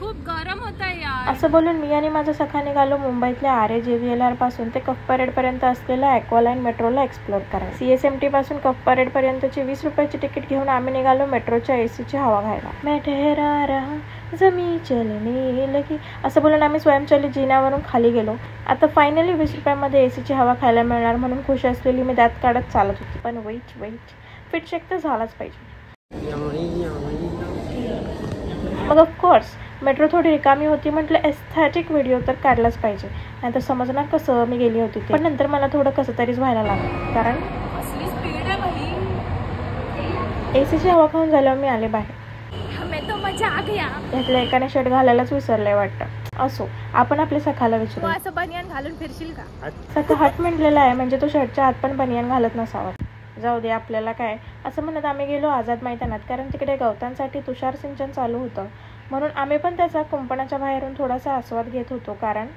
खूप गरम होता यार। असं बोलून मी आणि माझा सखा निघालो मुंबईतल्या RA-JVLR पासून ते कफ परेड पर्यंत असलेल्या ॲक्वालाईन मेट्रोला एक्सप्लोर करायला। CSMT पासून कफ परेड पर्यंतची 20 रुपयाची तिकीट घेऊन आम्ही निघालो मेट्रोच्या AC ची हवा घ्यायला। मैं ठहरा रहा जमी चलने लगी असं बोलून आम्ही स्वयंचलित जिन्यावरून खाली गेलो। आता फायनली 20 रुपयामध्ये AC ची हवा खायला मिळणार म्हणून खुश असलेली मी दात काढत चालत होती। पण वेट फिट चेक तर झालाच पाहिजे। मग ऑफकोर्स मेट्रो थोडी रिकामी होती म्हटलं एस्थेटिक व्हिडिओ तर काढलाच पाहिजे, नाहीतर समजणार कसं मी गेली होती ते। पण नंतर मला थोडं कसं तरीच व्हायला लागलं कारण असली स्पीड आहे भाई। AC ची हवा खाऊन झाल्यावर मी आले बाहेर। हमें तो मजा आ गया। यातल्या एकाने शर्ट घालायलाच विसरलंय वाटतं। असो आपण आपल्या सखाला विचारू, तू असं बनियान घालून फिरशील का? सखा हट म्हटलेला आहे म्हणजे तो शर्टच्या आत पण बनियान घालत नसावा। जाऊ दे आपल्याला काय असं म्हणत आम्ही गेलो आझाद मैदानात, कारण तिकडे गवतांसाठी तुषार सिंचन चालू होतं म्हणून आम्ही पण त्याचा कुंपणाच्या बाहेरून थोडासा आस्वाद घेत होतो कारण